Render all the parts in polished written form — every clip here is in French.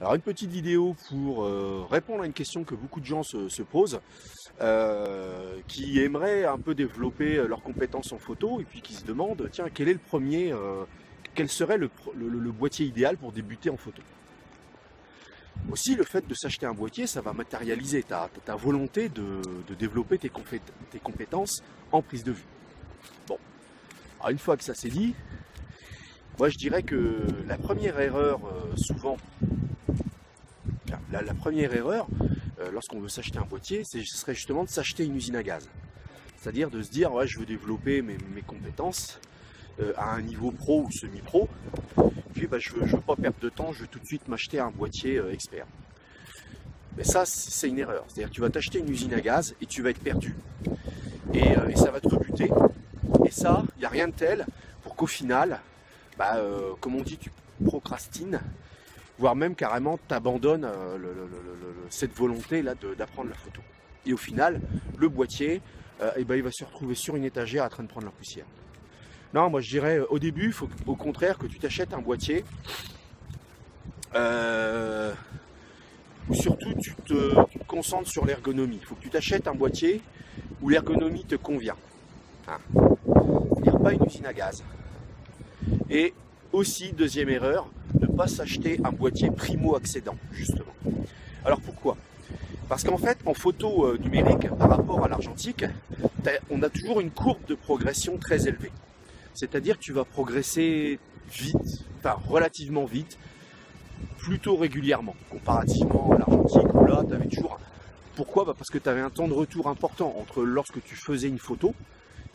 Alors une petite vidéo pour répondre à une question que beaucoup de gens se posent, qui aimeraient un peu développer leurs compétences en photo et puis qui se demandent, tiens, quel est le premier, quel serait le boîtier idéal pour débuter en photo. Aussi, le fait de s'acheter un boîtier, ça va matérialiser ta volonté de développer tes compétences en prise de vue. Bon, alors une fois que ça c'est dit, moi je dirais que la première erreur, souvent, la première erreur, lorsqu'on veut s'acheter un boîtier, ce serait justement de s'acheter une usine à gaz. C'est-à-dire de se dire, ouais, je veux développer mes compétences à un niveau pro ou semi-pro, puis bah, je veux pas perdre de temps, je veux tout de suite m'acheter un boîtier expert. Mais ça, c'est une erreur. C'est-à-dire que tu vas t'acheter une usine à gaz et tu vas être perdu. Et ça va te rebuter. Et ça, il n'y a rien de tel pour qu'au final, bah, comme on dit, tu procrastines, voire même carrément t'abandonnes cette volonté-là d'apprendre la photo. Et au final, le boîtier, eh ben, il va se retrouver sur une étagère en train de prendre la poussière. Non, moi je dirais au début, il faut au contraire que tu t'achètes un boîtier où surtout tu te concentres sur l'ergonomie. Il faut que tu t'achètes un boîtier où l'ergonomie te convient. Hein. C'est-à-dire pas une usine à gaz. Et aussi, deuxième erreur, ne pas s'acheter un boîtier primo-accédant, justement. Alors pourquoi? Parce qu'en fait, en photo numérique, par rapport à l'argentique, on a toujours une courbe de progression très élevée. C'est-à-dire que tu vas progresser vite, enfin relativement vite, plutôt régulièrement, comparativement à l'argentique où là, tu avais toujours... Pourquoi? Parce que tu avais un temps de retour important entre lorsque tu faisais une photo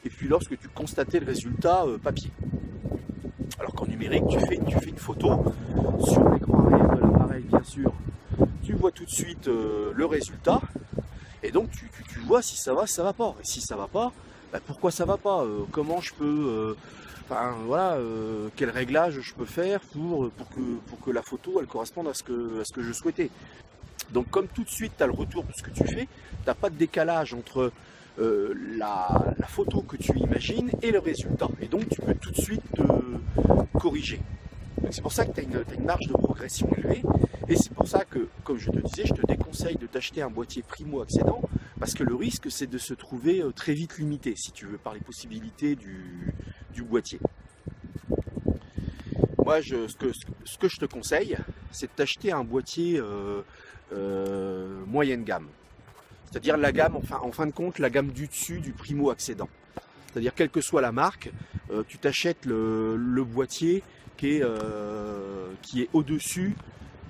et puis lorsque tu constatais le résultat papier. Alors qu'en numérique, tu fais une photo sur l'écran arrière de l'appareil, bien sûr. Tu vois tout de suite le résultat et donc tu vois si ça va, si ça va pas. Et si ça va pas, bah, pourquoi ça va pas, comment je peux, enfin voilà, quel réglage je peux faire pour que la photo elle corresponde à ce que je souhaitais. Donc comme tout de suite tu as le retour de ce que tu fais, tu n'as pas de décalage entre la photo que tu imagines et le résultat. Et donc tu peux tout de suite te corriger. C'est pour ça que tu as une marge de progression élevée. Et c'est pour ça que, comme je te disais, je te déconseille de t'acheter un boîtier primo-accédant parce que le risque c'est de se trouver très vite limité si tu veux par les possibilités du boîtier. Moi, ce que je te conseille, c'est de t'acheter un boîtier moyenne gamme. C'est-à-dire la gamme, enfin, en fin de compte, la gamme du dessus du primo-accédant. C'est-à-dire, quelle que soit la marque, tu t'achètes le boîtier qui est au-dessus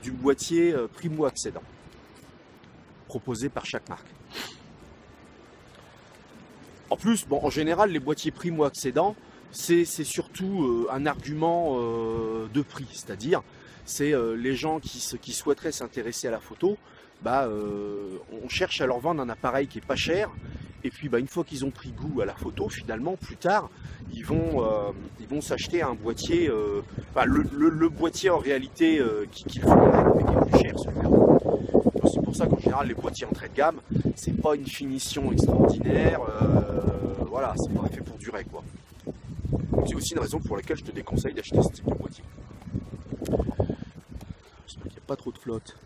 du boîtier primo-accédant proposé par chaque marque. En plus, bon, en général, les boîtiers primo-accédant, c'est surtout un argument de prix. C'est-à-dire, c'est les gens qui souhaiteraient s'intéresser à la photo, bah, on cherche à leur vendre un appareil qui est pas cher. Et puis bah, une fois qu'ils ont pris goût à la photo, finalement, plus tard, ils vont s'acheter un boîtier, enfin, le boîtier en réalité qu'il faudrait, mais qui est plus cher celui-là. C'est pour ça qu'en général, les boîtiers entrée de gamme, c'est pas une finition extraordinaire, voilà, c'est pas fait pour durer, quoi. Donc c'est aussi une raison pour laquelle je te déconseille d'acheter ce type de boîtier. J'espère qu'il n'y a pas trop de flotte.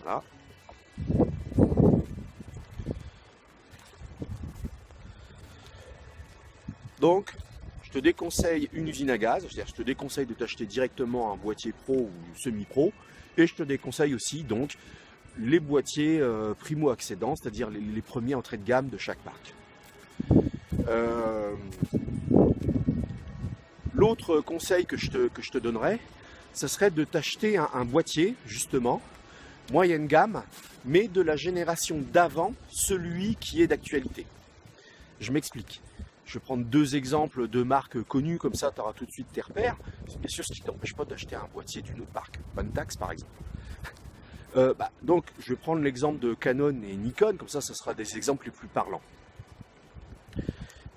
Voilà. Donc, je te déconseille une usine à gaz, c'est-à-dire je te déconseille de t'acheter directement un boîtier pro ou semi-pro, et je te déconseille aussi donc les boîtiers primo-accédants, c'est-à-dire les premiers entrées de gamme de chaque marque. L'autre conseil que je te donnerais, ce serait de t'acheter un boîtier, justement, moyenne gamme, mais de la génération d'avant, celui qui est d'actualité. Je m'explique. Je vais prendre deux exemples de marques connues, comme ça tu auras tout de suite tes repères. C'est bien sûr ce qui ne t'empêche pas d'acheter un boîtier d'une autre marque, Pentax par exemple. Donc je vais prendre l'exemple de Canon et Nikon, comme ça sera des exemples les plus parlants.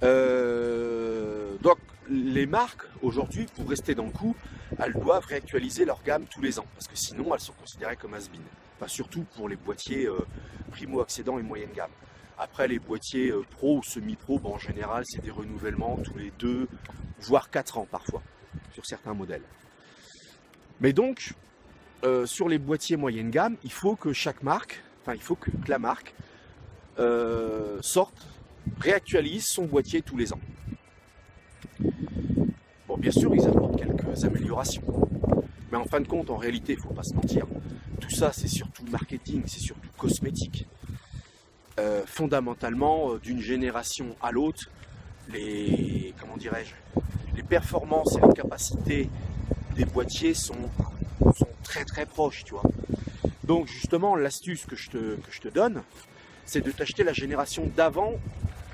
Donc les marques aujourd'hui, pour rester dans le coup, elles doivent réactualiser leur gamme tous les ans, parce que sinon elles sont considérées comme has-been. Enfin, surtout pour les boîtiers primo-accédant et moyenne gamme. Après, les boîtiers pro ou semi-pro, en général, c'est des renouvellements tous les 2, voire 4 ans parfois, sur certains modèles. Mais donc, sur les boîtiers moyenne gamme, il faut que chaque marque, enfin il faut que la marque sorte, réactualise son boîtier tous les ans. Bon, bien sûr, ils apportent quelques améliorations. Mais en fin de compte, en réalité, il ne faut pas se mentir, tout ça c'est surtout marketing, c'est surtout cosmétique. Fondamentalement, d'une génération à l'autre, les performances et les capacités des boîtiers sont très très proches, tu vois. Donc justement, l'astuce que je te donne, c'est de t'acheter la génération d'avant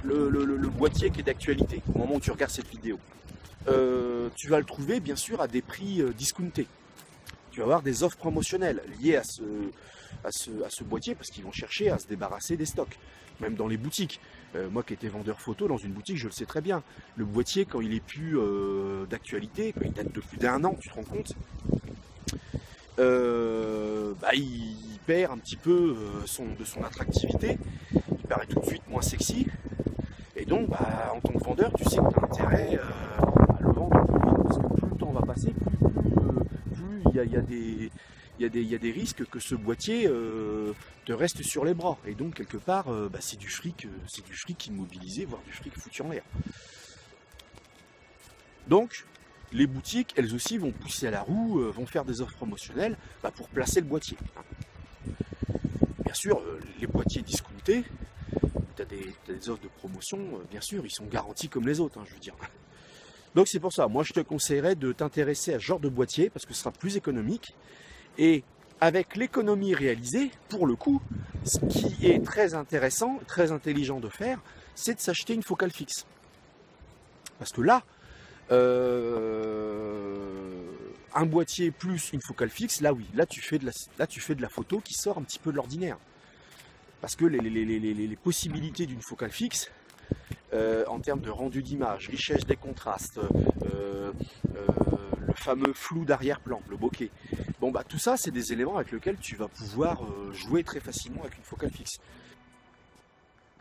le boîtier qui est d'actualité, au moment où tu regardes cette vidéo. Tu vas le trouver bien sûr à des prix discountés. Tu vas avoir des offres promotionnelles liées à ce boîtier parce qu'ils vont chercher à se débarrasser des stocks, même dans les boutiques. Moi qui étais vendeur photo dans une boutique, je le sais très bien. Le boîtier, quand il est plus d'actualité, quand il date de plus d'1 an, tu te rends compte, il perd un petit peu de son attractivité, il paraît tout de suite moins sexy. Et donc, en tant que vendeur, tu sais que tu as intérêt à le vendre plus vite, parce que plus le temps va passer, plus il y a des risques que ce boîtier te reste sur les bras. Et donc, quelque part, c'est du fric immobilisé, voire du fric foutu en l'air. Donc, les boutiques, elles aussi, vont pousser à la roue, vont faire des offres promotionnelles pour placer le boîtier. Bien sûr, les boîtiers discountés, tu as des offres de promotion, bien sûr, ils sont garantis comme les autres, je veux dire. Donc c'est pour ça, moi je te conseillerais de t'intéresser à ce genre de boîtier, parce que ce sera plus économique. Et avec l'économie réalisée, pour le coup, ce qui est très intéressant, très intelligent de faire, c'est de s'acheter une focale fixe. Parce que là, un boîtier plus une focale fixe, là oui, là tu fais de la photo qui sort un petit peu de l'ordinaire. Parce que les possibilités d'une focale fixe, en termes de rendu d'image, richesse des contrastes, le fameux flou d'arrière-plan, le bokeh, tout ça c'est des éléments avec lesquels tu vas pouvoir jouer très facilement avec une focale fixe.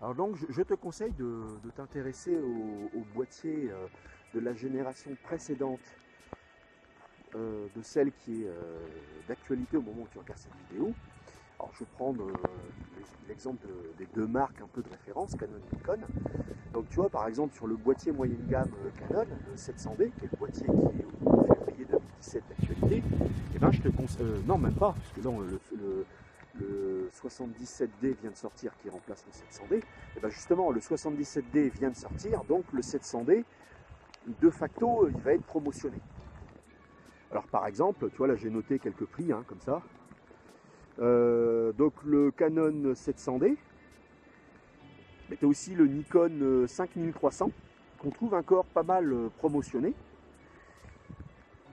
Alors donc je te conseille de t'intéresser au boîtier de la génération précédente, de celle qui est d'actualité au moment où tu regardes cette vidéo. Alors je vais prendre l'exemple des deux marques un peu de référence, Canon et Nikon. Donc tu vois par exemple sur le boîtier moyenne gamme Canon, le 700D, qui est le boîtier qui est au février 2017 d'actualité, et je te conseille, non même pas, parce que là le 77D vient de sortir qui remplace le 700D, et justement le 77D vient de sortir, donc le 700D, de facto il va être promotionné. Alors par exemple, tu vois là j'ai noté quelques prix comme ça. Donc le Canon 700D, mais tu as aussi le Nikon 5300 qu'on trouve encore pas mal promotionné.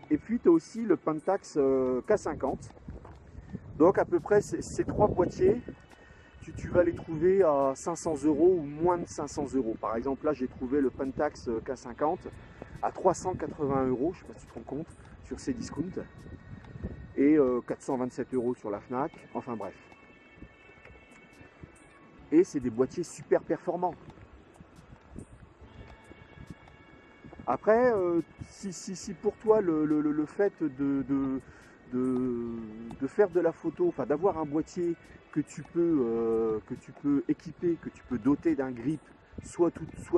Et puis tu as aussi le Pentax K50. Donc à peu près ces trois boîtiers, tu vas les trouver à 500 € ou moins de 500 €. Par exemple là j'ai trouvé le Pentax K50 à 380 €, je ne sais pas si tu te rends compte, sur ces discounts. Et 427 € sur la Fnac, enfin bref. Et c'est des boîtiers super performants. Après, si pour toi le fait de faire de la photo, enfin d'avoir un boîtier que tu peux équiper, que tu peux doter d'un grip, soit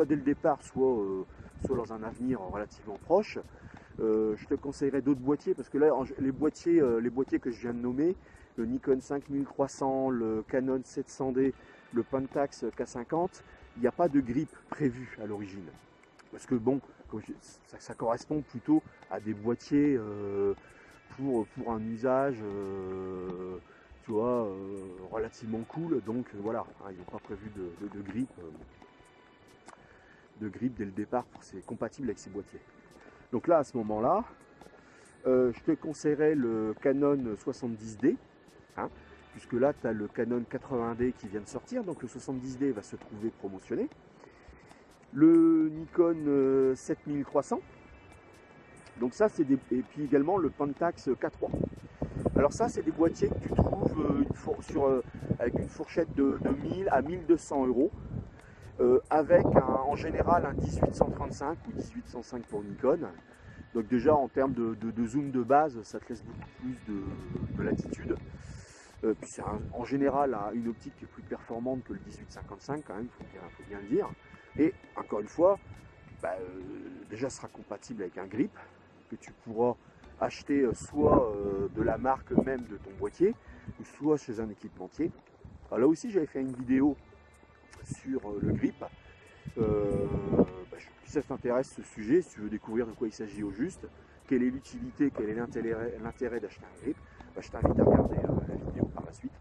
dès le départ, soit dans un avenir relativement proche, je te conseillerais d'autres boîtiers, parce que là les boîtiers que je viens de nommer, le Nikon 5300, le Canon 700D, le Pentax K50, il n'y a pas de grip prévu à l'origine, parce que bon, ça correspond plutôt à des boîtiers pour un usage tu vois, relativement cool, donc voilà, ils n'ont pas prévu de grip dès le départ, c'est compatible avec ces boîtiers. Donc là, à ce moment-là, je te conseillerais le Canon 70D, puisque là, tu as le Canon 80D qui vient de sortir, donc le 70D va se trouver promotionné. Le Nikon 7300, donc ça, et puis également le Pentax K3. Alors ça, c'est des boîtiers que tu trouves avec une fourchette de 1000 à 1200 €. Avec en général un 1835 ou 1805 pour Nikon, Donc déjà en termes de zoom de base, ça te laisse beaucoup plus de latitude. Puis c'est en général une optique qui est plus performante que le 18-55 quand même, faut bien le dire. Et encore une fois, déjà ce sera compatible avec un grip que tu pourras acheter soit de la marque même de ton boîtier, ou soit chez un équipementier. Alors là aussi j'avais fait une vidéo sur le grip. Si ça t'intéresse ce sujet, si tu veux découvrir de quoi il s'agit au juste, quelle est l'utilité, quel est l'intérêt d'acheter un grip, je t'invite à regarder la vidéo par la suite,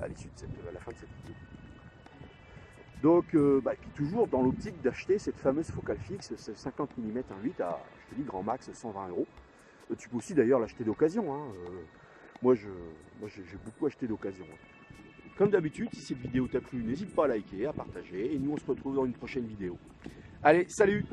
à la fin de cette vidéo. Donc, puis toujours dans l'optique d'acheter cette fameuse focale fixe, ce 50 mm 1.8 à, je te dis, grand max 120 €. Tu peux aussi d'ailleurs l'acheter d'occasion. Hein. Moi, j'ai beaucoup acheté d'occasion. Comme d'habitude, si cette vidéo t'a plu, n'hésite pas à liker, à partager, et nous on se retrouve dans une prochaine vidéo. Allez, salut!